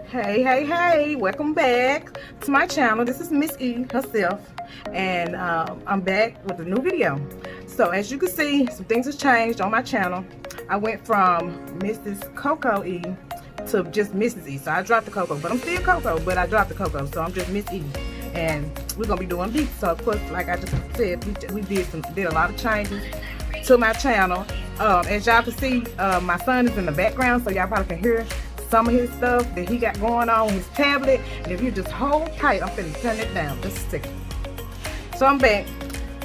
Hey, welcome back to my channel. This is Mrz E herself, and I'm back with a new video. So as you can see, some things have changed on my channel. I went from Mrs. Coco E to just Mrs. E. So I dropped the Coco, but I'm still Coco, but I dropped the Coco, so I'm just Mrz E. And we're gonna be doing beats. So of course, like I just said, we did a lot of changes to my channel. As y'all can see, my son is in the background, so y'all probably can hear some of his stuff that he got going on his tablet. And if you just hold tight, I'm finna turn it down just a second. So I'm back.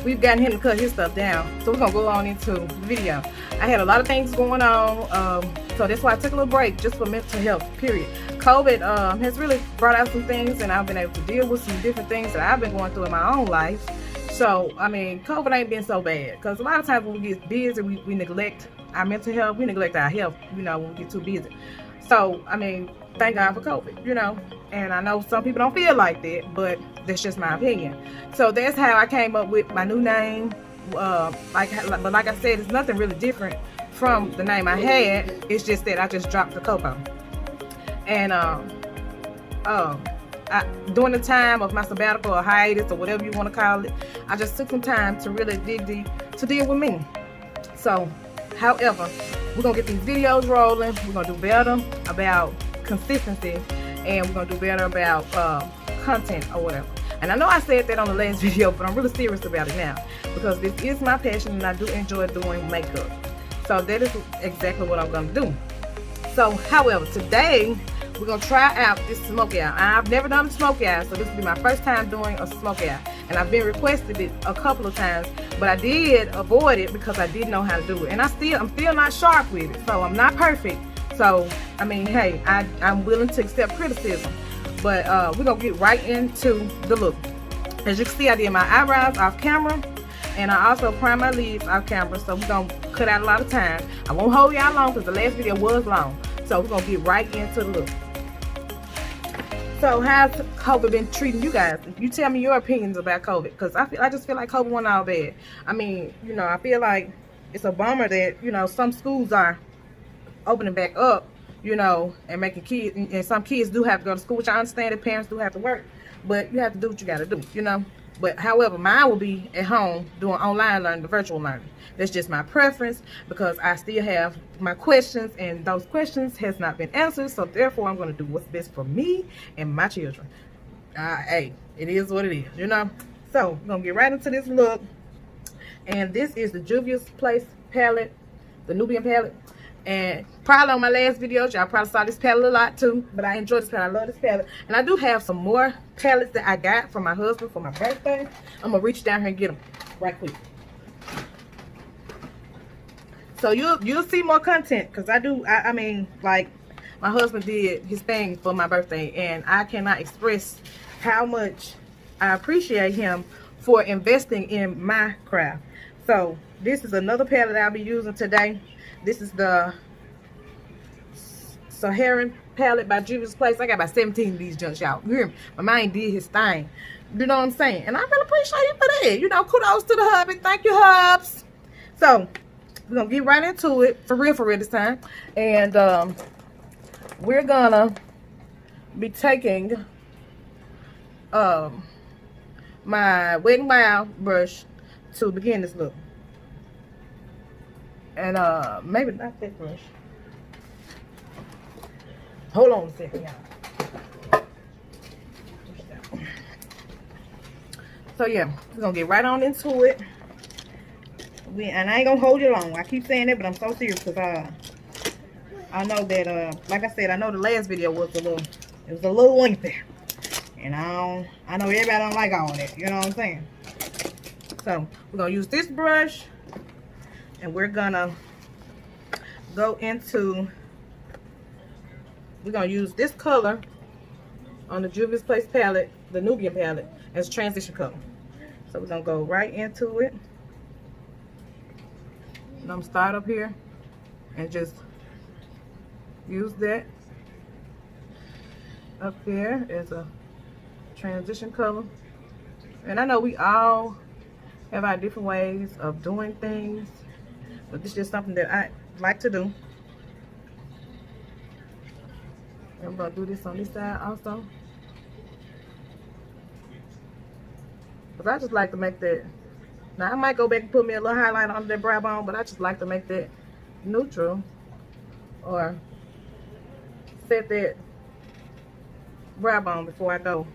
We've gotten him to cut his stuff down, so we're gonna go on into the video. I had a lot of things going on, so that's why I took a little break just for mental health, period. COVID has really brought out some things, and I've been able to deal with some different things that I've been going through in my own life. So I mean, COVID ain't been so bad, because a lot of times when we get busy, we neglect our mental health, we neglect our health, you know, when we get too busy. So, I mean, thank God for COVID, you know. And I know some people don't feel like that, but that's just my opinion. So that's how I came up with my new name. But like I said, it's nothing really different from the name I had. It's just that I just dropped the Coco. And during the time of my sabbatical or hiatus or whatever you want to call it, I just took some time to really dig deep to deal with me. So, however, we're gonna get these videos rolling. We're gonna do better about consistency, and we're gonna do better about content or whatever. And I know I said that on the last video, but I'm really serious about it now, because this is my passion and I do enjoy doing makeup. So that is exactly what I'm gonna do. So, however, today we're gonna try out this Smokey Eye. I've never done a Smokey Eye, so this will be my first time doing a Smokey Eye. And I've been requested it a couple of times, but I did avoid it because I didn't know how to do it. And I'm still not sharp with it, so I'm not perfect. So, I mean, hey, I'm willing to accept criticism. But we're gonna get right into the look. As you can see, I did my eyebrows off camera, and I also primed my lids off camera, so we're gonna cut out a lot of time. I won't hold y'all long because the last video was long. So we're gonna get right into the look. So how's COVID been treating you guys? You tell me your opinions about COVID, because I just feel like COVID wasn't all bad. I mean, you know, I feel like it's a bummer that, you know, some schools are opening back up, you know, and making kids, and some kids do have to go to school, which I understand that parents do have to work, but you have to do what you got to do, you know. But however, mine will be at home doing online learning, the virtual learning. That's just my preference, because I still have my questions, and those questions has not been answered. So therefore, I'm going to do what's best for me and my children. Hey, it is what it is, you know. So we're going to get right into this look. And this is the Juvia's Place palette, the Nubian palette. And probably on my last video, y'all probably saw this palette a lot too. But I enjoy this palette. I love this palette. And I do have some more palettes that I got from my husband for my birthday. I'm going to reach down here and get them right quick. So you'll see more content, because I mean, like, my husband did his thing for my birthday, and I cannot express how much I appreciate him for investing in my craft. So this is another palette I'll be using today. This is the Saharan palette by Juvia's Place. I got about 17 of these junks, y'all. You hear me? My mind did his thing. You know what I'm saying? And I really appreciate him for that. You know, kudos to the hubby. Thank you, hubs. So we're gonna get right into it, for real this time. And we're gonna be taking my Wet n Wild brush to begin this look. And maybe not that brush. Hold on a second, y'all. So yeah, we're gonna get right on into it. And I ain't gonna hold you long. I keep saying it, but I'm so serious, because I know that like I said, I know the last video was a little lengthy, and I know everybody don't like all that, you know what I'm saying? So we're gonna use this brush, and we're gonna go into, we're gonna use this color on the Juvia's Place palette, the Nubian palette, as transition color. So we're gonna go right into it. And I'm start up here and just use that up there as a transition color. And I know we all have our different ways of doing things, but this is just something that I like to do. And I'm gonna do this on this side also. Cause I just like to make that. Now I might go back and put me a little highlighter under that brow bone, but I just like to make that neutral or set that brow bone before I go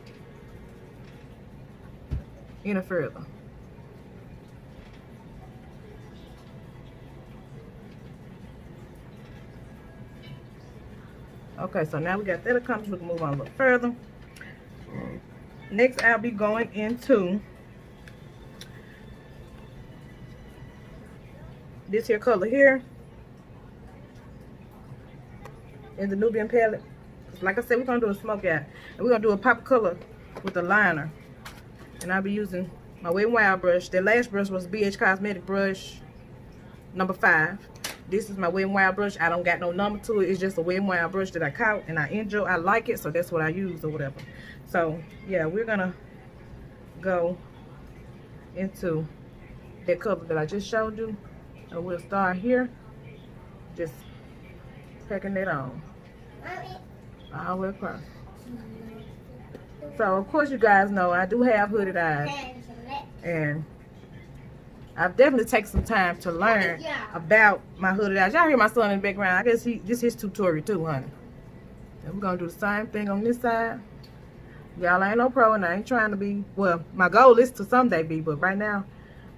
any further. Okay, so now we got that accomplished. We can move on a little further. Next, I'll be going into this here color here in the Nubian palette. Like I said, we're gonna do a Smokey Eye, and we're gonna do a pop color with the liner. And I'll be using my Wet n Wild brush. The last brush was BH Cosmetic brush number 5. This is my Wet n Wild brush. I don't got no number to it. It's just a Wet n Wild brush that I caught and I enjoy. I like it, so that's what I use or whatever. So yeah, we're gonna go into that color that I just showed you. And we'll start here, just packing that on all the way across. So of course you guys know I do have hooded eyes, and I've definitely taken some time to learn about my hooded eyes. Y'all hear my son in the background. I guess this is his tutorial too, honey. And we're gonna do the same thing on this side. Y'all ain't no pro, and I ain't trying to be, well, my goal is to someday be, but right now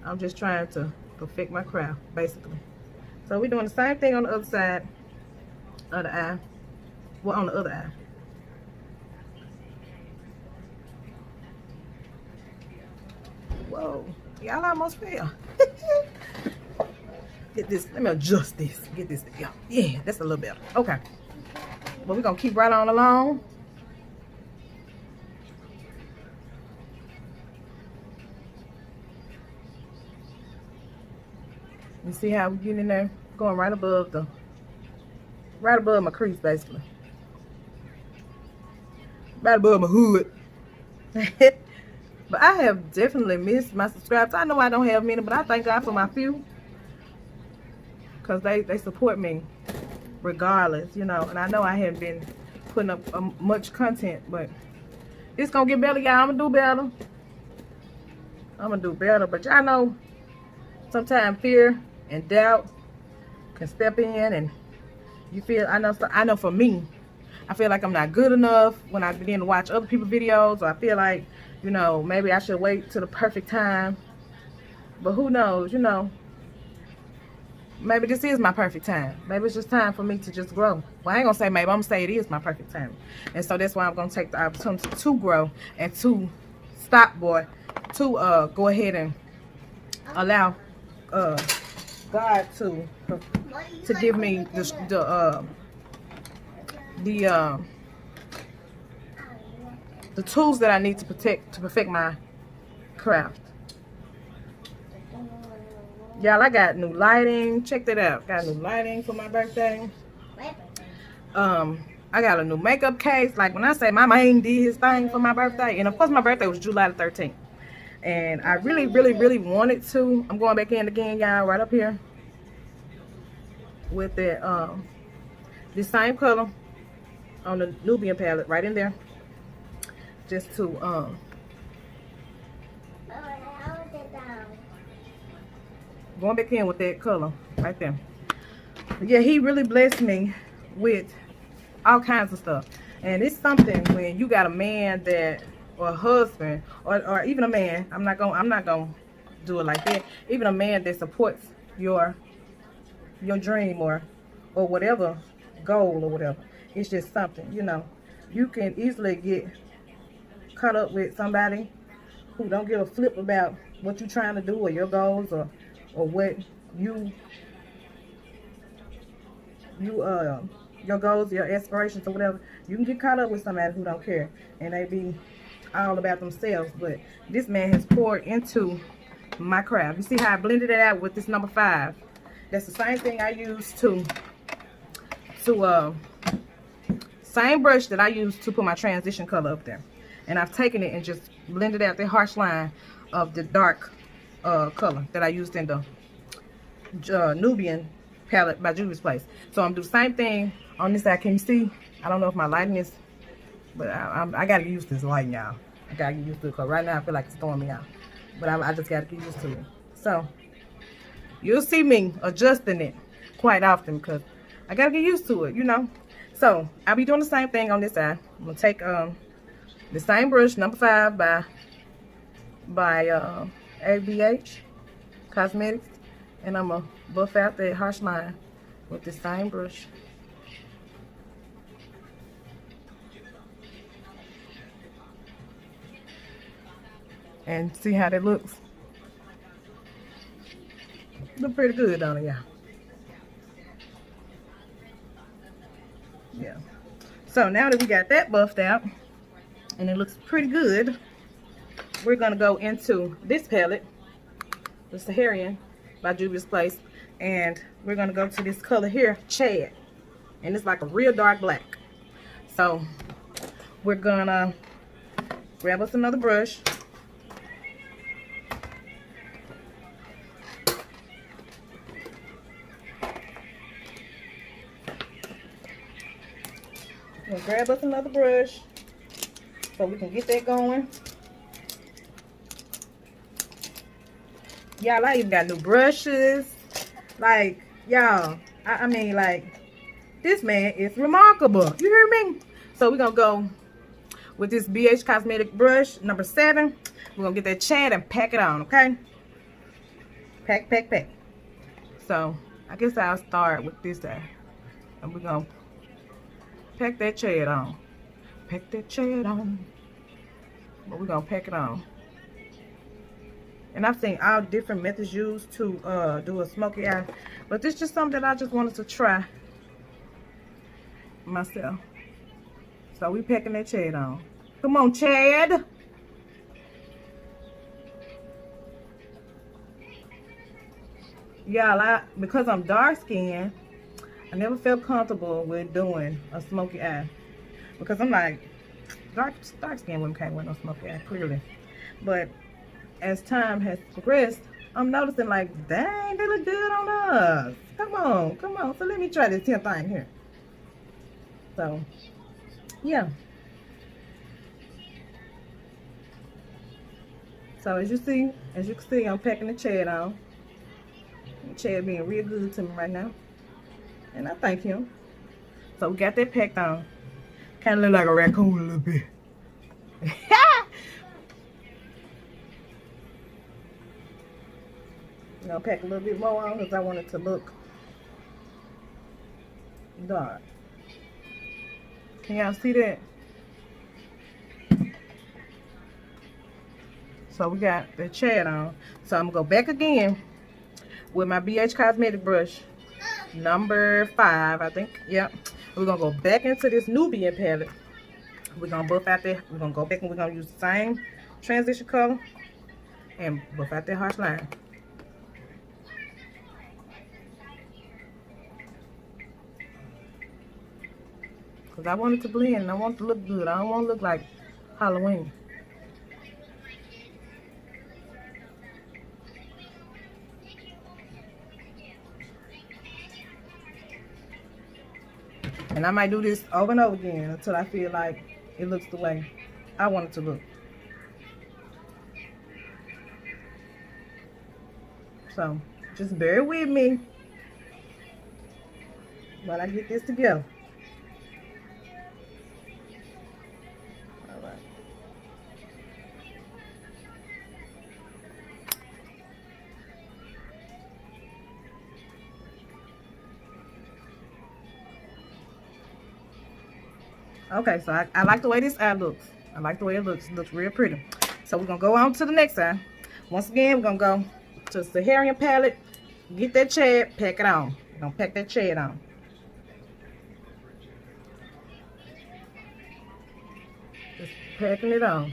I'm just trying to perfect my craft, basically. So we're doing the same thing on the other side of the eye. Well, on the other eye. Whoa, y'all almost fell. Get this, let me adjust this. Get this, yeah, that's a little better. Okay, but we're gonna keep right on along. You see how we get in there, going right above my crease, basically. Right above my hood. But I have definitely missed my subscribers. I know I don't have many, but I thank God for my few, because they support me regardless, you know. And I know I haven't been putting up much content, but it's gonna get better, y'all. I'm gonna do better. I'm gonna do better, but y'all know sometimes fear and doubt can step in, and you feel, I know for me, I feel like I'm not good enough when I begin to watch other people's videos, or I feel like, you know, maybe I should wait till the perfect time. But who knows, you know, maybe this is my perfect time. Maybe it's just time for me to just grow. Well, I ain't gonna say maybe, I'm gonna say it is my perfect time. And so that's why I'm gonna take the opportunity to grow and to go ahead and allow God to give me the tools that I need to perfect my craft. Y'all, I got new lighting. Check that out. Got new lighting for my birthday. I got a new makeup case. Like when I say my man did his thing for my birthday, and of course my birthday was July the 13th. And I really, really, really wanted to. I'm going back in again, y'all, right up here with that this same color on the Nubian palette, right in there, just to going back in with that color right there. But yeah, he really blessed me with all kinds of stuff, and it's something when you got a man that, or a husband, or even a man, I'm not gonna do it like that, even a man that supports your dream or whatever goal or whatever. It's just something, you know. You can easily get caught up with somebody who don't give a flip about what you're trying to do or your goals or what your goals, your aspirations or whatever. You can get caught up with somebody who don't care and they be all about themselves. But this man has poured into my craft. You see how I blended it out with this number 5? That's the same thing I used same brush that I used to put my transition color up there. And I've taken it and just blended out the harsh line of the dark color that I used in the Nubian palette by Juvia's Place. So I'm gonna do the same thing on this side. Can you see? I don't know if my lighting is, but I gotta get used to this lighting, y'all. I gotta get used to it because right now I feel like it's throwing me out. But I just gotta get used to it. So you'll see me adjusting it quite often because I gotta get used to it, you know. So I'll be doing the same thing on this side. I'm gonna take the same brush, number 5 by ABH Cosmetics, and I'm gonna buff out that harsh line with the same brush. And see how that looks. Look pretty good, don't it, y'all? Yeah. So now that we got that buffed out and it looks pretty good, we're gonna go into this palette, the Saharian by Juvia's Place, and we're gonna go to this color here, Chad, and it's like a real dark black. So we're gonna grab us another brush. We'll grab us another brush so we can get that going. Y'all, I even got new brushes. Like, y'all, I mean, like, this man is remarkable. You hear me? So we're going to go with this BH Cosmetic brush, number 7. We're going to get that Chad and pack it on, okay? Pack, pack, pack. So, I guess I'll start with this side. And we're going to pack that Chad on. Pack that Chad on. But we're going to pack it on. And I've seen all different methods used to do a smoky eye. But this is just something that I just wanted to try myself. So we packing that Chad on. Come on, Chad. Y'all, because I'm dark skinned, I never felt comfortable with doing a smoky eye. Because I'm like, dark skinned women can't wear no smoky eye, clearly. But as time has progressed, I'm noticing like, dang, they look good on us. Come on, come on. So let me try this 10th thing here. So, yeah. So as you can see, I'm packing the Chad on. The Chad being real good to me right now. And I thank him. So we got that packed on. Kind of look like a raccoon a little bit. I'm gonna pack a little bit more on because I want it to look dark. Can y'all see that? So we got the Chad on. So I'm gonna go back again with my BH Cosmetic brush, number 5, I think. Yep. We're gonna go back into this Nubian palette. We're gonna buff out there. We're gonna go back and we're gonna use the same transition color and buff out that harsh line. Because I want it to blend and I want it to look good. I don't want to look like Halloween. And I might do this over and over again until I feel like it looks the way I want it to look. So, just bear with me while I get this together. Alright. Okay, so I like the way this eye looks. I like the way it looks. It looks real pretty. So we're going to go on to the next eye. Once again, we're going to go to the Saharian palette. Get that Chad, pack it on. We're going to pack that Chad on. Just packing it on.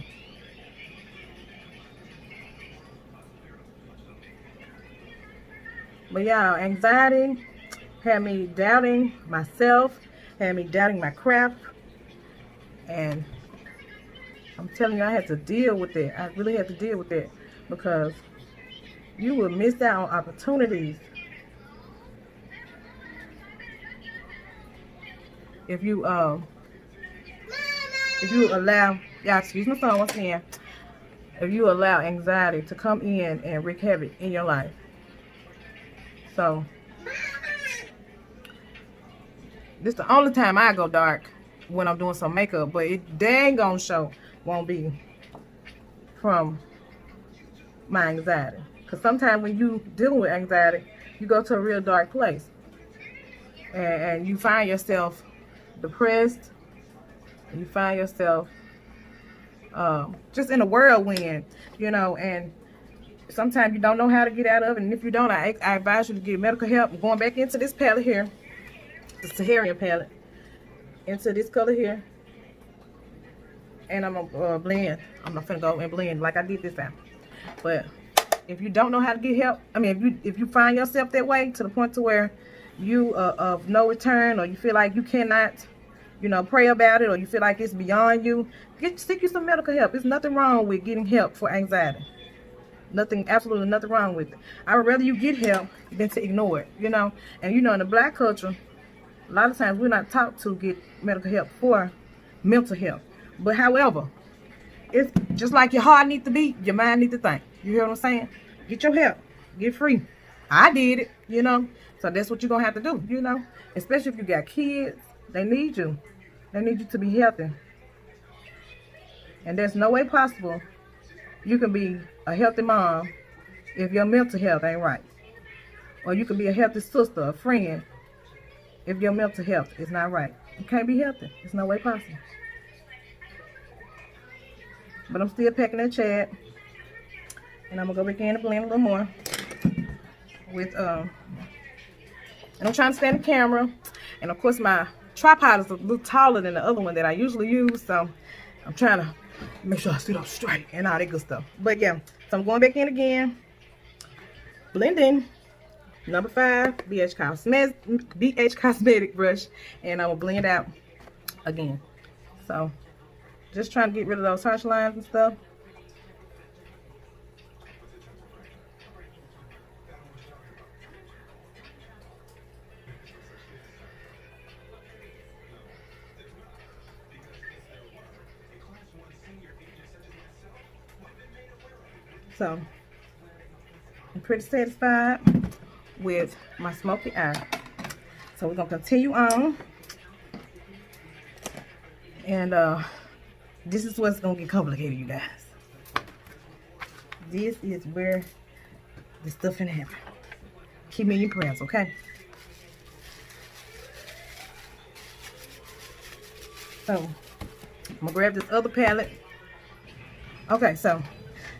But y'all, anxiety had me doubting myself, had me doubting my craft. And I'm telling you, I had to deal with it. I really had to deal with it because you will miss out on opportunities if you allow, y'all excuse my son once again, if you allow anxiety to come in and wreak havoc in your life. So this the only time I go dark, when I'm doing some makeup, but it dang gonna show won't be from my anxiety. Because sometimes when you dealing with anxiety, you go to a real dark place, and you find yourself depressed. You find yourself just in a whirlwind, you know, and sometimes you don't know how to get out of it. And if you don't, I advise you to get medical help. I'm going back into this palette here, the Saharian palette, into this color here, and I'm gonna blend. I'm not gonna go and blend like I did this time. But if you don't know how to get help, I mean, if you find yourself that way to the point to where you of no return, or you feel like you cannot, you know, pray about it, or you feel like it's beyond you, seek you some medical help. There's nothing wrong with getting help for anxiety. Nothing, absolutely nothing wrong with it. I would rather you get help than to ignore it, you know. And you know, in the black culture, a lot of times we're not taught to get medical help for mental health. But however, it's just like your heart needs to beat, your mind needs to think. You hear what I'm saying? Get your help. Get free. I did it, you know. So that's what you're going to have to do, you know. Especially if you got kids. They need you. They need you to be healthy. And there's no way possible you can be a healthy mom if your mental health ain't right. Or you can be a healthy sister, a friend, if your mental health is not right. You can't be healthy. There's no way possible. But I'm still packing that Chad. And I'm going to go back in and blend a little more. With, and I'm trying to stand the camera. And of course my tripod is a little taller than the other one that I usually use. So I'm trying to make sure I sit up straight and all that good stuff. But yeah, so I'm going back in again. Blending. Number 5, BH Cosmetic brush. And I will blend out again. So just trying to get rid of those harsh lines and stuff. So I'm pretty satisfied with my Smokey Eye. So we're gonna continue on, and this is what's gonna get complicated, you guys. This is where the stuff can happen. Keep me in your prayers, okay? So I'm gonna grab this other palette. Okay, so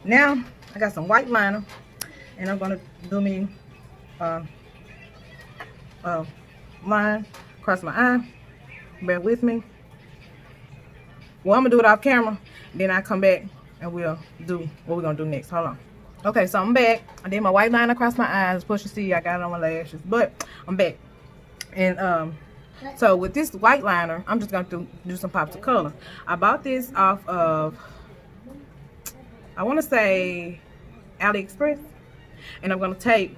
now I got some white liner, and I'm gonna do me line across my eye. Bear with me. Well, I'm gonna do it off camera, then I come back and we'll do what we're gonna do next. Hold on. Okay, so I'm back. I did my white line across my eyes. Push you see, I got it on my lashes, but I'm back. And so with this white liner, I'm just gonna do some pops of color. I bought this off of, I want to say, AliExpress, and I'm gonna take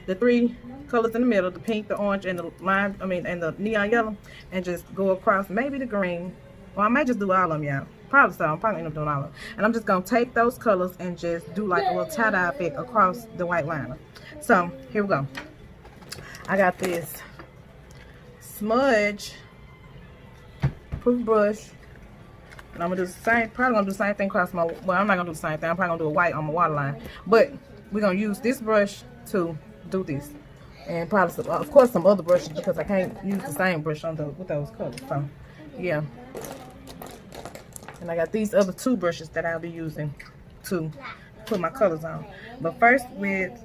the 3 colors in the middle, the pink, the orange, and the lime, and the neon yellow, and just go across maybe the green. Well, I might just do all of them, y'all. Probably so. I'm probably end up doing all of them. And I'm just gonna take those colors and just do like a little tie-dye effect across the white liner. So here we go. I got this smudge proof brush, and I'm gonna do the same. Probably gonna do the same thing across my. Well, I'm not gonna do the same thing. I'm probably gonna do a white on my waterline, but we're gonna use this brush to do this, and probably some, of course, some other brushes, because I can't use the same brush on with those colors. So yeah. And I got these other 2 brushes that I'll be using to put my colors on. But first we'll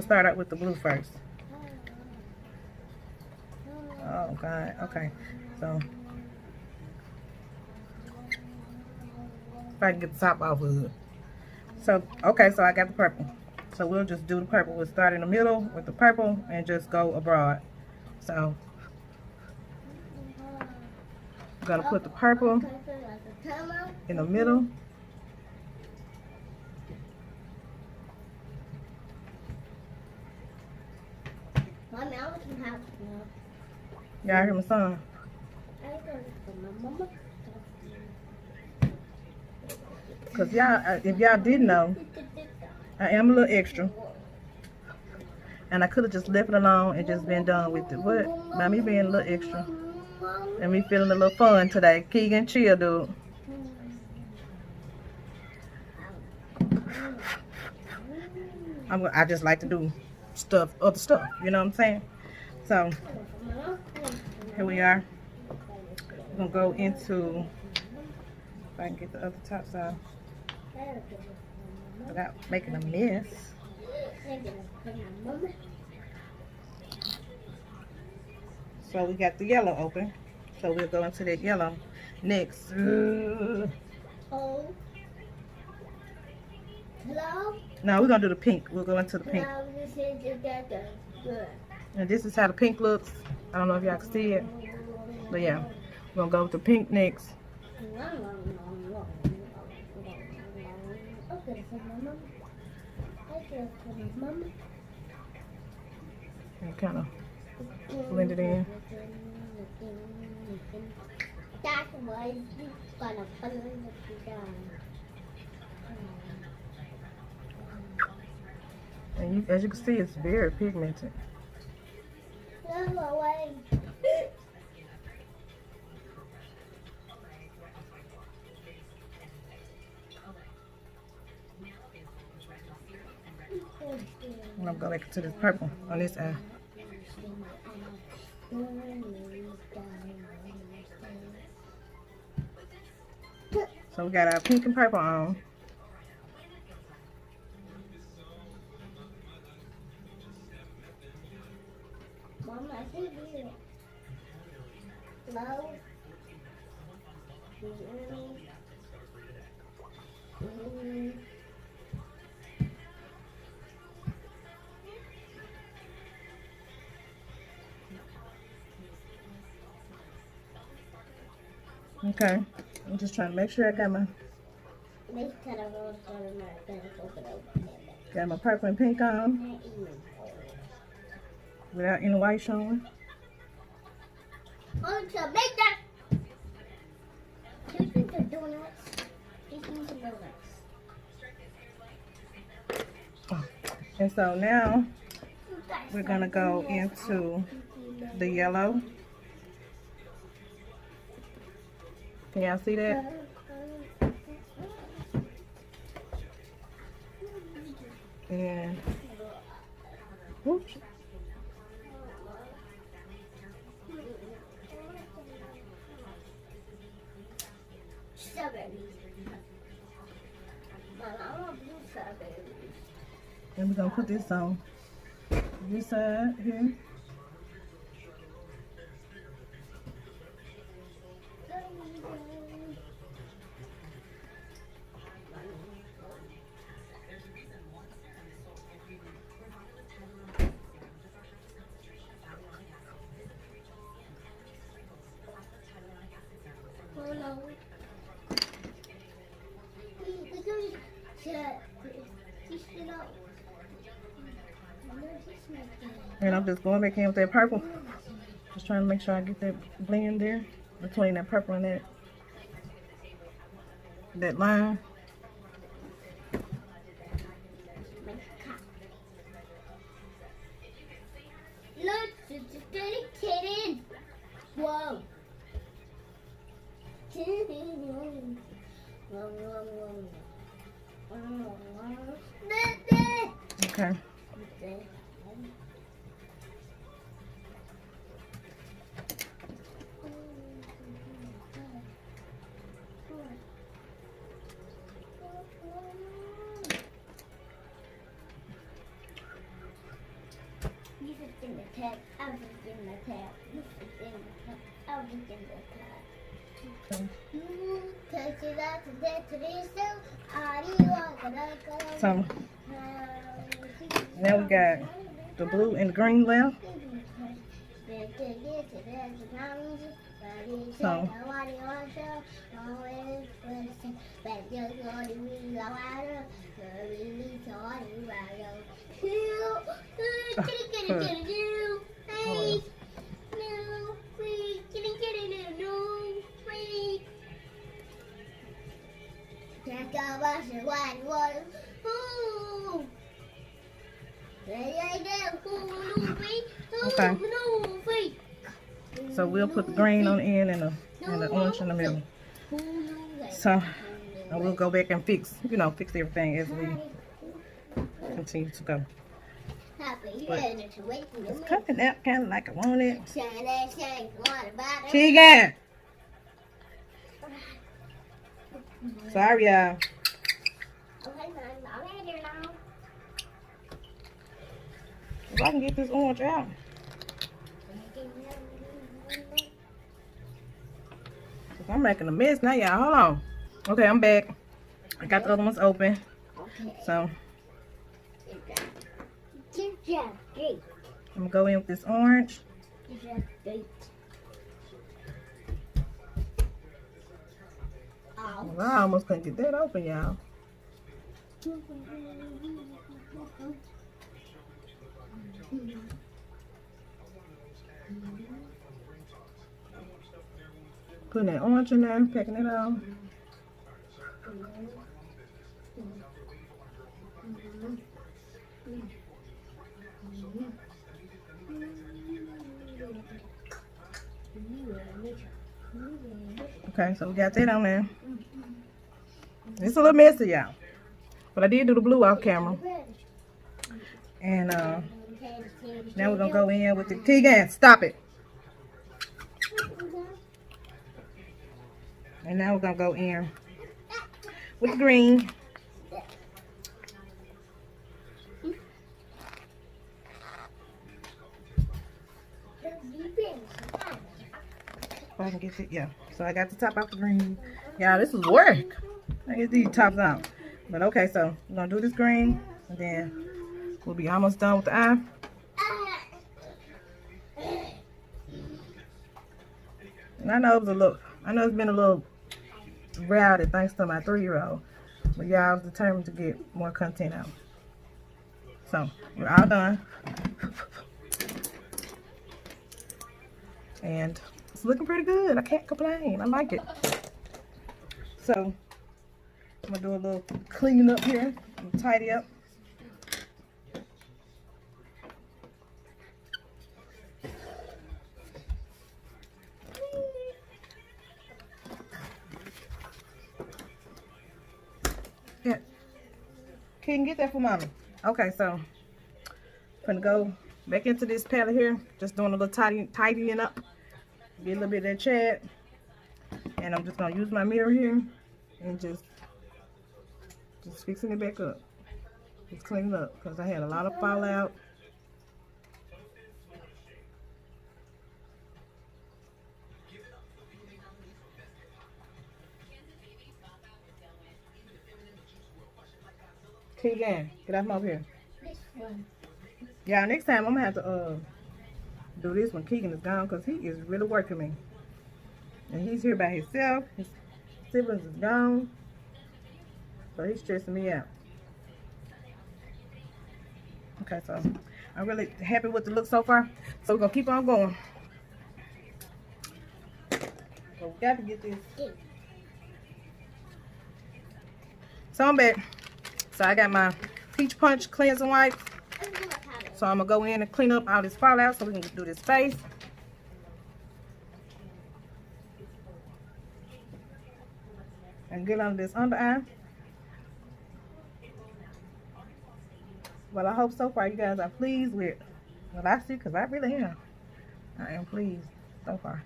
start out with the blue first. Oh God, okay. So if I can get the top off of it. So okay, so I got the purple. So we'll just do the purple. We'll start in the middle with the purple and just go abroad. So I'm gonna put the purple in the middle. Y'all hear my son? Cause y'all, if y'all didn't know, I am a little extra. And I could have just left it alone and just been done with it. But by me being a little extra and me feeling a little fun today. Keegan, chill, dude. I just like to do other stuff. You know what I'm saying? So here we are. We're gonna go into, if I can get the other tops out without making a mess. So we got the yellow open. So we'll go into that yellow next. Oh. Hello? No, we're gonna do the pink. We'll go into the pink. And this is how the pink looks. I don't know if y'all can see it. But yeah, we're gonna go with the pink next. And kind of blend it in. That's why it's gonna blend it down. And as you can see, it's very pigmented. I'm gonna go back to this purple on this eye. So we got our pink and purple on. Mama, I see you. Hello? Okay, I'm just trying to make sure I got my purple and pink on without any white showing. Oh, to make that. You think the donuts? You think the donuts? Oh. And so now we're gonna go into the yellow. Can y'all see that? And whoops. And we're gonna put this on this side here. And I'm just going back in with that purple. Just trying to make sure I get that blend there between that purple and that line. Look, it's just a kitten. Whoa. Okay. You just in the tap. I was just in the tap. You just in the tap. I was just in the tap. So now we got the blue and the green left. So Okay. So we'll put the green on the end and the orange in the middle. So I will go back and fix, fix everything as we continue to go. But it's coming out kind of like I want it. Keegan! Sorry, y'all. If I can get this orange out. I'm making a mess now, y'all. Hold on. Okay, I'm back. I got the other ones open. So I'm gonna go in with this orange. Well, I almost couldn't get that open, y'all. Putting that orange in there, picking it out. Okay, so we got that on there. It's a little messy, y'all. But I did do the blue off camera. And now we're gonna go in with the Keegan, stop it. And now we're gonna go in with the green. If I can get it, yeah. So I got the top off the green. Y'all, this is work. I get these tops out. But okay, so we're gonna do this green, and then we'll be almost done with the eye. And I know it's been a little rowdy thanks to my 3-year-old. But y'all, I was determined to get more content out. So we're all done. And it's looking pretty good. I can't complain. I like it. So I'm gonna do a little cleaning up here and tidy up. Yeah. Can you get that for mommy? Okay, so I'm gonna go back into this palette here, just doing a little tidying up. Get a little bit of that chat, and I'm just gonna use my mirror here and just fixing it back up, just cleaning up because I had a lot of fallout. Keegan, get off my up here. Yeah, next time I'm gonna have to do this when Keegan is gone because he is really working me. And he's here by himself. His siblings is gone. So he's stressing me out. Okay, so I'm really happy with the look so far. So we're gonna keep on going. So we got to get this. So I'm back. So I got my Peach Punch cleansing wipe. So I'm gonna go in and clean up all this fallout so we can do this face. And get under this under eye. Well, I hope so far you guys are pleased with what I see, because I really am. I am pleased so far.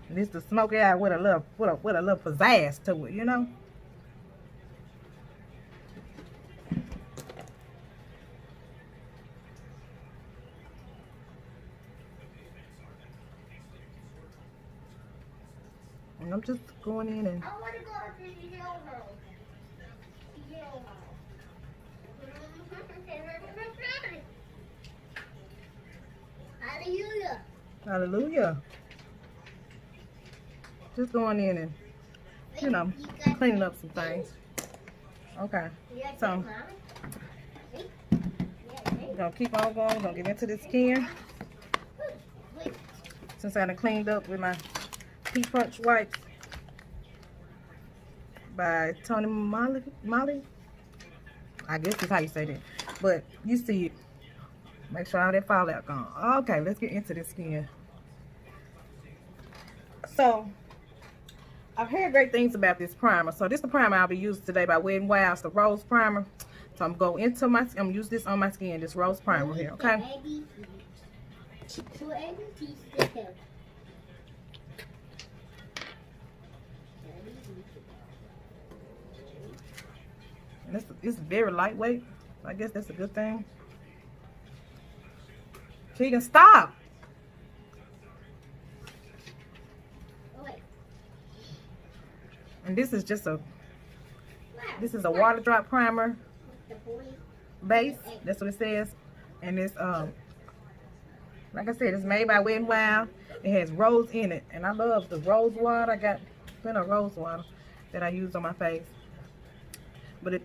And this the Smokey Eye with a little pizzazz to it, you know. And I'm just going in and I want to go to the yellow. Hallelujah. hallelujah. Just going in and, you know, cleaning up some things. Okay. So we're gonna keep on going. We're gonna get into this skin. since I done cleaned up with my Pea Punch wipes by Tony Molly. I guess that's how you say that. But you see it. Make sure all that fallout gone. Okay, let's get into this skin. So, I've heard great things about this primer. So, this is the primer I'll be using today by Wet n Wild. It's the Rose Primer. So, I'm going to go into my, I'm going to use this on my skin, this Rose Primer here, okay? And it's very lightweight. I guess that's a good thing. Keegan, stop! And this is just a water drop primer base. That's what it says. And it's like I said, it's made by Wet n Wild. It has rose in it, and I love the rose water. I got plenty of rose water that I use on my face. But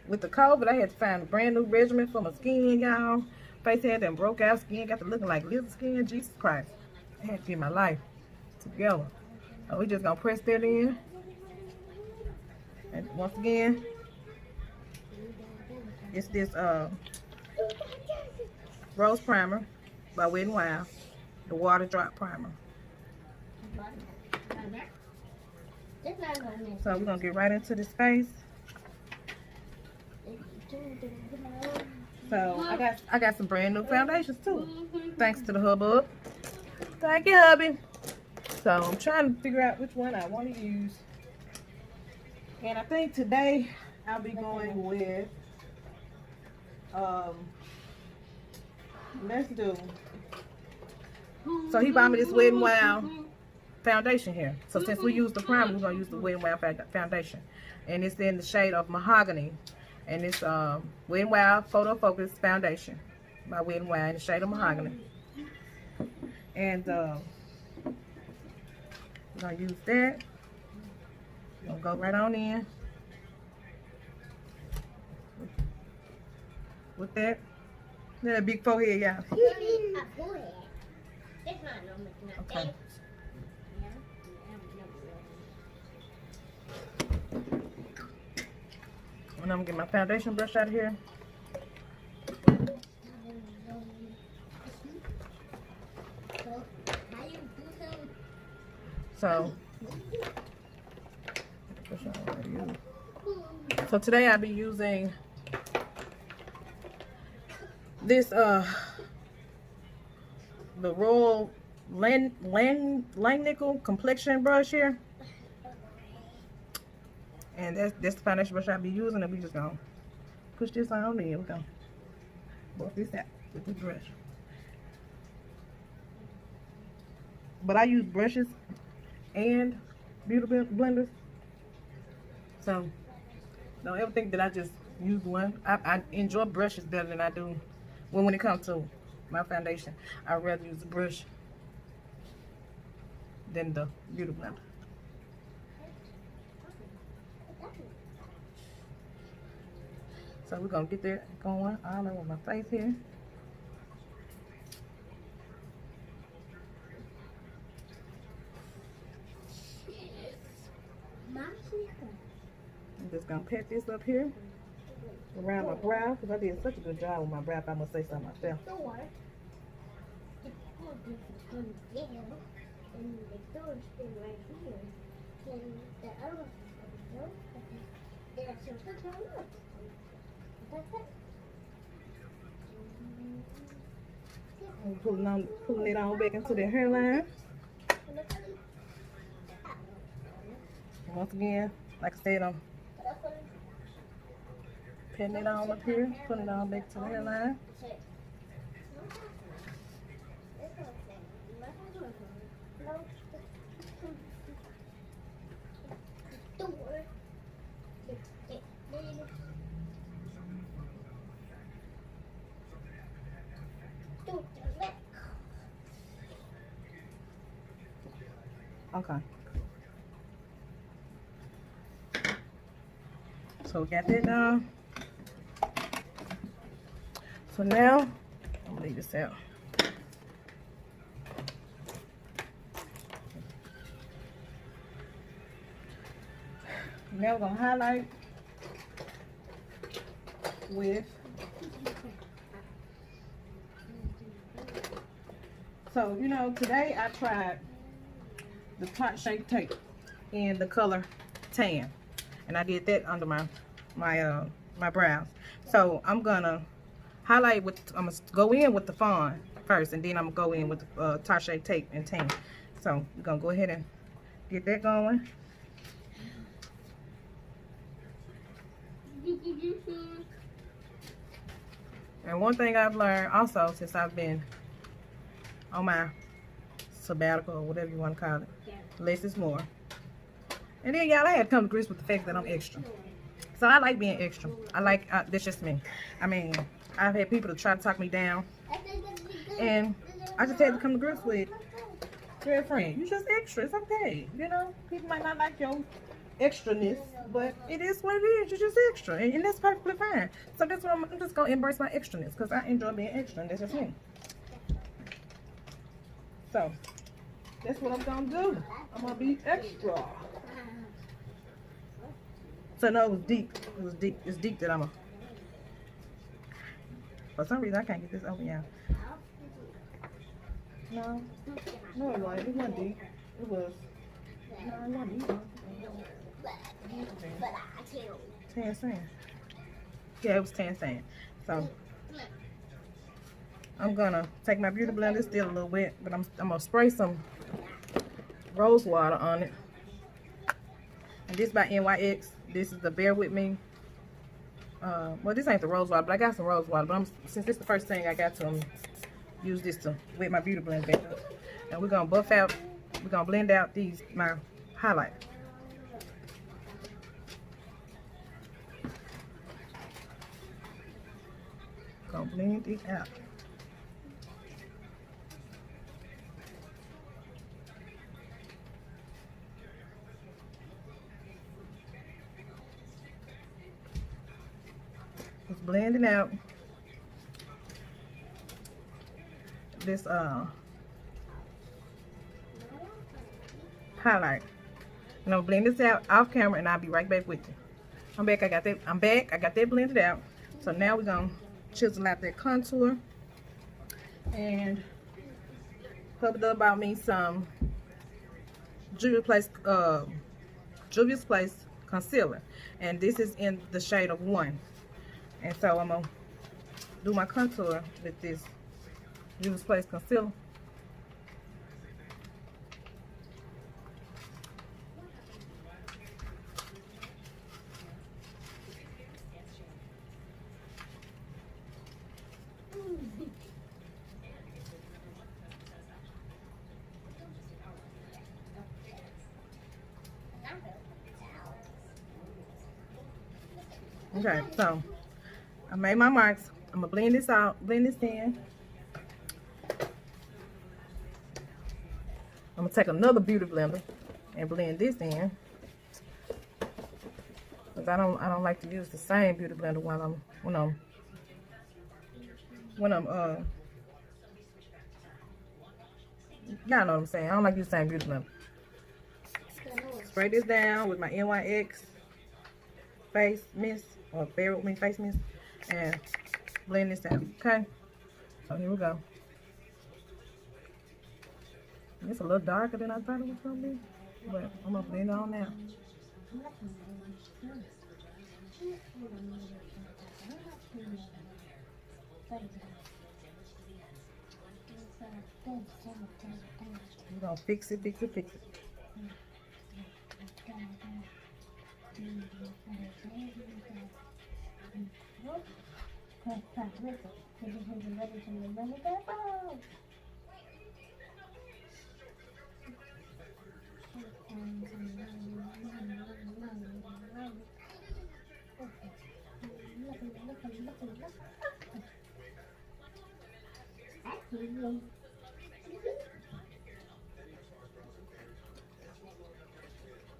with the COVID, I had to find a brand new regimen for my skin, y'all. Face had them broke out skin, got to looking like lizard skin. Jesus Christ, I had to get my life together. So we just gonna press that in. And once again, it's this Rose Primer by Wet n Wild, the water drop primer. So we're gonna get right into this face. So I got some brand new foundations too, thanks to the hubbub. Thank you, hubby. So I'm trying to figure out which one I want to use. And I think today I'll be going with, let's do, so he bought me this Wet n Wild foundation here. So since we use the primer, we're going to use the Wet n Wild foundation. And it's in the shade of Mahogany. And it's Wet n Wild Photo Focus Foundation by Wet n Wild in the shade of Mahogany. And we're going to use that. We're going to go right on in with that. Look at that big forehead, y'all. Okay. And I'm going to get my foundation brush out of here. So today I'll be using this the Royal Langnickel complexion brush here. And that's the foundation brush I'll be using, and we just gonna push this on in. We're gonna buff this out with the brush. But I use brushes and beauty blenders. So don't ever think that I just use one. I enjoy brushes better than I do when it comes to my foundation. I'd rather use a brush than the beauty blender. So we're gonna get that going all over my face here. I'm just gonna pat this up here around my brow because I did such a good job with my brow. If I must say so myself. I'm pulling it on back into the hairline. And once again, like I said, I'm pinning it on up here, putting it on back to the hairline. Okay. So we got that done. So now I'm gonna leave this out. Now we're gonna highlight with. So you know, today I tried the top shape tape in the color tan, and I did that under my brows. So I'm gonna highlight with. I'm gonna go in with the fawn first, and then I'm gonna go in with the top shape tape and tan. So we're gonna go ahead and get that going. And one thing I've learned also since I've been on my sabbatical or whatever you want to call it, less is more. And then y'all, I had to come to grips with the fact that I'm extra. So I like being extra. I like, that's just me. I mean, I've had people to try to talk me down, and I just had to come to grips with, girlfriend, you just extra. It's okay. You know, people might not like your extraness, but it is what it is. You're just extra, and that's perfectly fine. So that's what I'm just gonna embrace my extraness, because I enjoy being extra, and that's just me. So that's what I'm gonna do. I'm gonna be extra. So no, it was deep. It was deep. It's deep that I'm a. For some reason, I can't get this open, y'all. No, it wasn't. It wasn't deep. It was. No, it wasn't deep. Tan sand. Yeah, it was tan sand. So I'm gonna take my beauty blender. It's still a little wet, but I'm gonna spray some rose water on it. And this by NYX. This is the Bear With Me. Well, this ain't the rose water, but I got some rose water. But since this is the first thing I got to use this to wet my beauty blender back up. And we're gonna buff out. We're gonna blend out my highlight. Gonna blend it out. Just blending out this highlight. And I'll blend this out off camera, and I'll be right back with you. I'm back. I got that blended out. So now we're gonna chisel out that contour and put up about me some Juvia's Place concealer, and this is in the shade of 1. And so I'm gonna do my contour with this Juvia's Place concealer. Okay, so I made my marks. I'm gonna blend this out, blend this in. I'm gonna take another beauty blender and blend this in, because I don't like to use the same beauty blender when I'm y'all know what I'm saying. I don't like to use the same beauty blender. Spray this down with my NYX face mist, or Bear With Me face mist, and blend this out. Okay, so here we go. It's a little darker than I thought it was gonna be, but I'm gonna blend it on now. We're gonna fix it.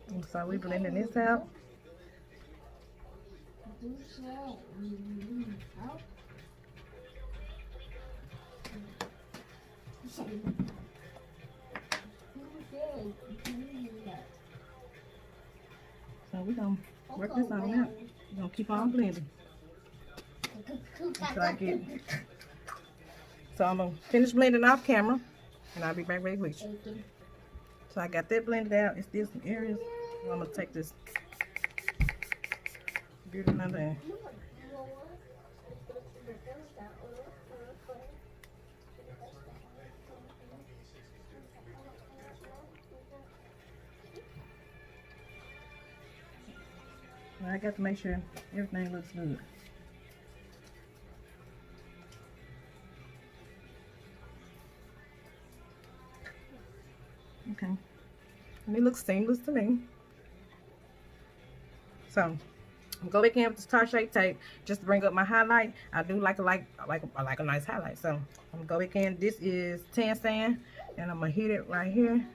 And so we blending this out. So we're gonna work this on out. We're gonna keep on blending until I get it. So I'm gonna finish blending off camera and I'll be back ready with you. So I got that blended out. It's still some areas. I'm gonna take this get another end. I got to make sure everything looks good. Okay, and it looks seamless to me. So I'm go back in with this tart shape tape just to bring up my highlight. I do like a nice highlight. So I'm gonna go back in. This is tan sand, and I'm gonna hit it right here,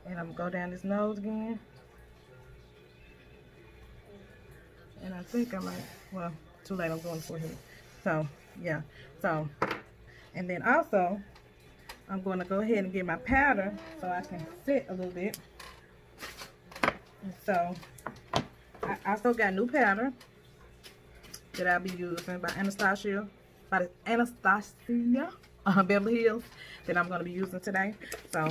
and I'm gonna go down this nose again. And I think I might, well, too late, I'm going for here. So, yeah. So, and then also, I'm going to go ahead and get my powder so I can set a little bit. And so, I also got new powder that I'll be using by Anastasia, Beverly Hills, that I'm going to be using today. So,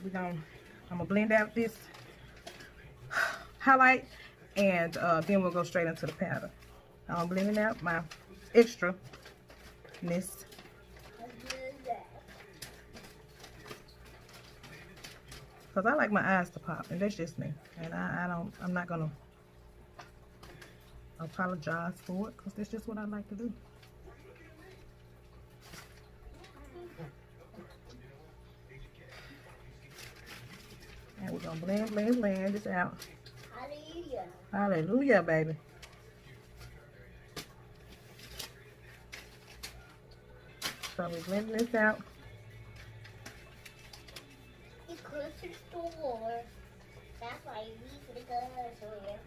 I'm going to blend out this highlight. And then we'll go straight into the powder. I'm blending out my extra-ness. Because I like my eyes to pop, and that's just me. And I'm not going to apologize for it, because that's just what I like to do. And we're going to blend this out. Hallelujah, baby. So we're blending this out. It's close to the store. That's why you leave the guns over.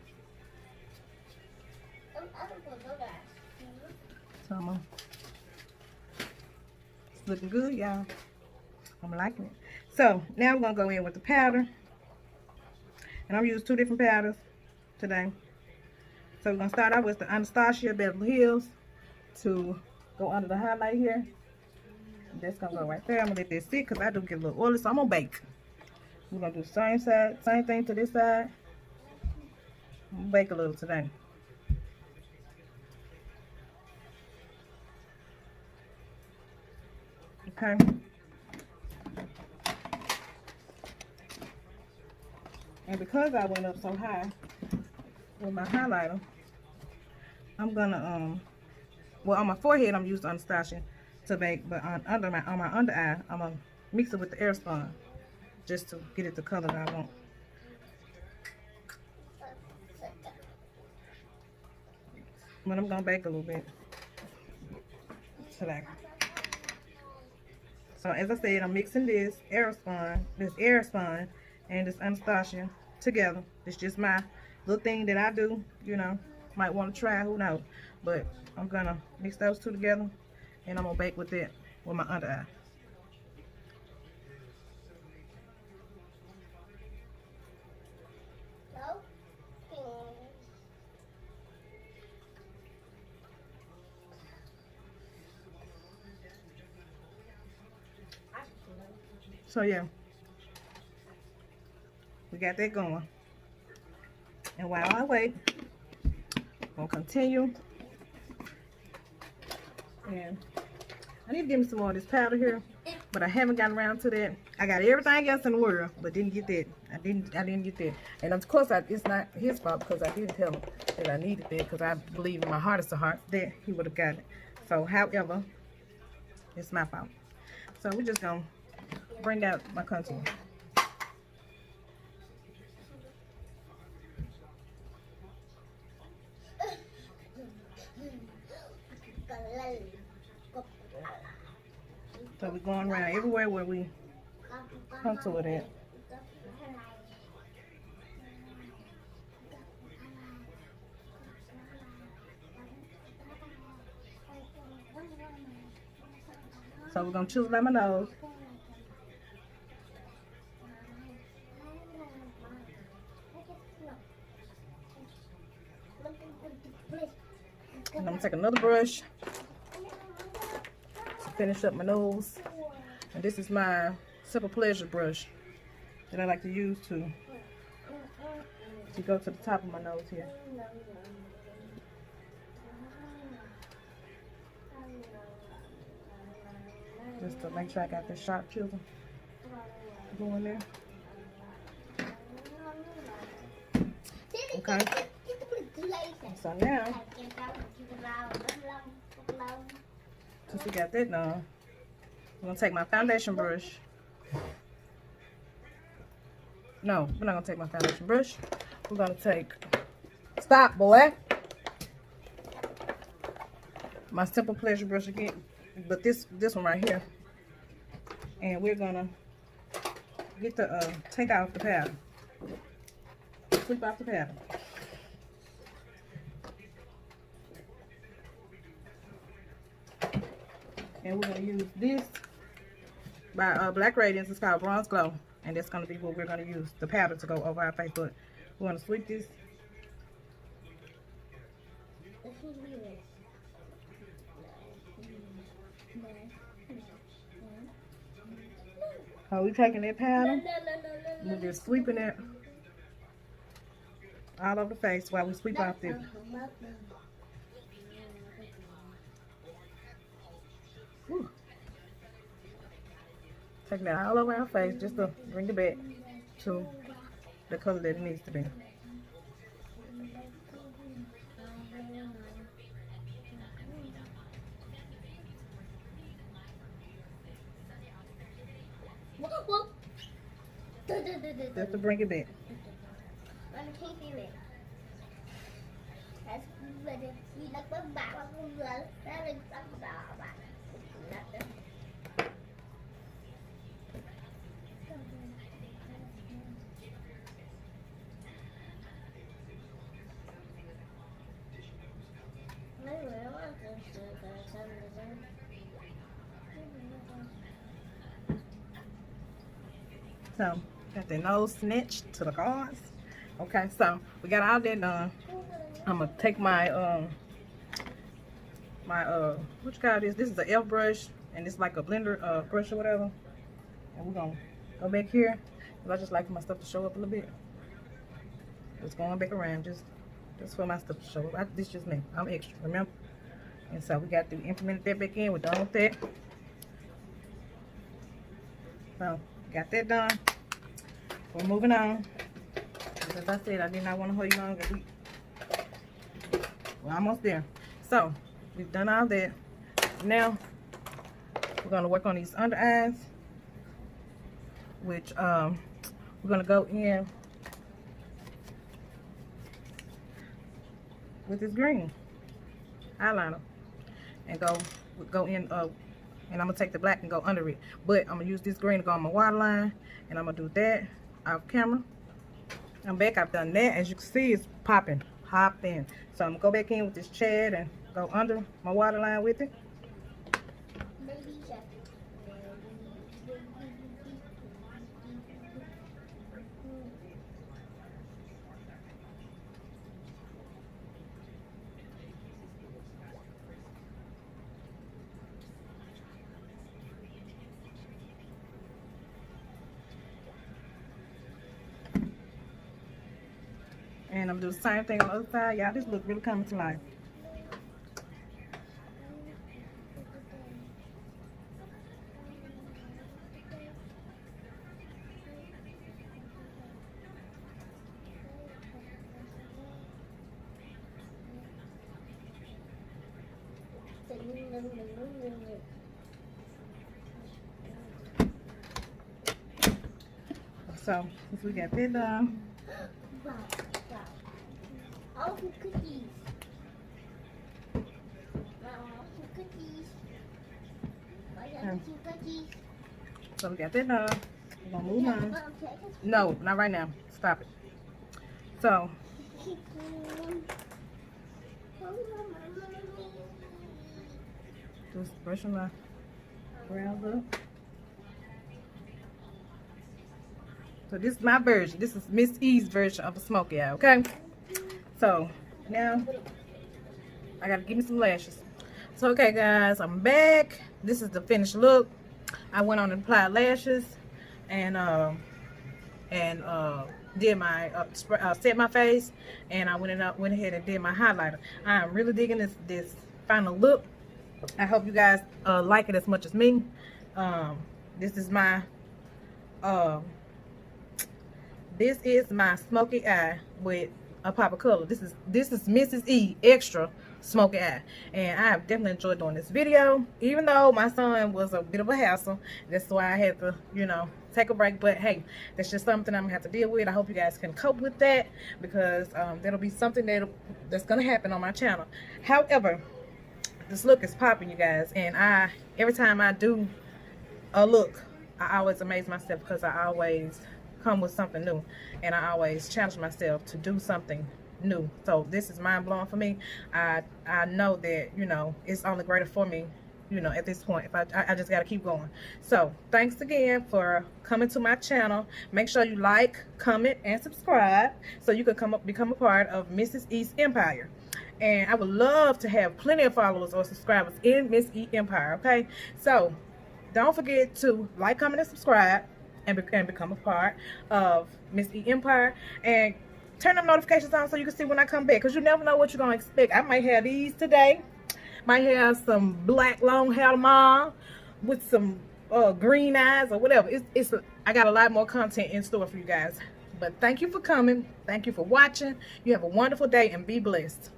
I don't know that. So it's looking good, y'all. I'm liking it. So now we're gonna go in with the powder. And I'm using 2 different powders today. So we're gonna start out with the Anastasia Beverly Hills to go under the highlight here. That's gonna go right there. I'm gonna let this sit because I do get a little oily, so I'm gonna bake. We're gonna do the same side, same thing to this side. I'm gonna bake a little today. Okay. And because I went up so high with my highlighter, I'm gonna well, on my forehead I'm using Anastasia to bake, but on my under eye I'm gonna mix it with the air spun just to get it the color that I want. But I'm gonna bake a little bit today. So as I said, I'm mixing this air spun, and this Anastasia together. It's just my little thing that I do, you know. Might want to try, who knows. But I'm gonna mix those 2 together, and I'm gonna bake with it with my under eye. So yeah, we got that going. And while I wait, I'm gonna continue. And I need to give me some more of this powder here, but I haven't gotten around to that. I got everything else in the world, but didn't get that. I didn't get that. And of course, it's not his fault because I didn't tell him that I needed that, because I believe in my heart of hearts that he would have got it. So, however, it's my fault. So we're just gonna bring out my contour. So we're going around everywhere where we contour that. So we're gonna chisel out my nose. take another brush to finish up my nose. And this is my Simple Pleasure brush that I like to use to go to the top of my nose here. Just to make sure I got the sharp chisel going there. Okay. So now, since we got that done, I'm gonna take my foundation brush. No, we're not gonna take my foundation brush. We're gonna take, stop, boy. My Simple Pleasure brush again, but this one right here, and we're gonna get the take off the powder, sweep off the powder. And we're gonna use this by Black Radiance. It's called Bronze Glow, and that's gonna be what we're gonna use the powder to go over our face. But we're gonna sweep this. Oh, we taking that powder, we're just sweeping it all over the face while we sweep off this. Whew. Taking that all over our face just to bring it back to the color that it needs to be. Just to bring it back. So, got the nose snitched to the cards. Okay, so we got all that done. I'm gonna take my what you call this? This is an elf brush, and it's like a blender brush or whatever. And we're gonna go back here, because I just like my stuff to show up a little bit. Just going back around, just for my stuff to show up. This is just me. I'm extra, remember? And so we got to implement that back in. We're done with that. So got that done. We're moving on. As I said, I did not want to hold you longer. We're almost there. So we've done all that. Now we're gonna work on these under eyes, which we're gonna go in with this green eyeliner and go in and I'm gonna take the black and go under it, but I'm gonna use this green to go on my waterline, and I'm gonna do that off camera. I'm back. I've done that. As you can see, it's popping. So I'm gonna go back in with this Chad and go under my waterline with it. And I'm gonna do the same thing on the other side. Y'all, this look really coming to life. So, if we got that done. Oh, cookies. Cookies. Cookies. So we got that done. We're gonna move on. No, not right now. Stop it. So just brushing my brows up. So this is my version. This is Mrz E's version of a Smokey Eye, okay? So now I I gotta give me some lashes. So okay guys, I'm back. This is the finished look. I went on and applied lashes and did my set my face, and I went ahead and did my highlighter. I'm really digging this final look. I hope you guys like it as much as me. This is my Smokey Eye with a pop of color. This is Mrs. E extra Smokey Eye, and I have definitely enjoyed doing this video, even though my son was a bit of a hassle. That's why I had to, you know, take a break. But hey, that's just something I'm gonna have to deal with. I hope you guys can cope with that, because that'll be something that's gonna happen on my channel. However, this look is popping, you guys, and every time I do a look, I always amaze myself, because I always come with something new, and I always challenge myself to do something new. So this is mind-blowing for me. I know that, you know, it's only greater for me, you know, at this point. If I just got to keep going. So thanks again for coming to my channel. Make sure you like, comment, and subscribe so you can become a part of Mrs. E's empire. And I would love to have plenty of followers or subscribers in Miss E empire. Okay, so don't forget to like, comment, and subscribe, and become a part of Miss E empire, and turn them notifications on so you can see when I come back, because you never know what you're gonna expect. I might have these today, might have some black long hair tomorrow with some green eyes or whatever. I got a lot more content in store for you guys. But thank you for coming, thank you for watching. You have a wonderful day and be blessed.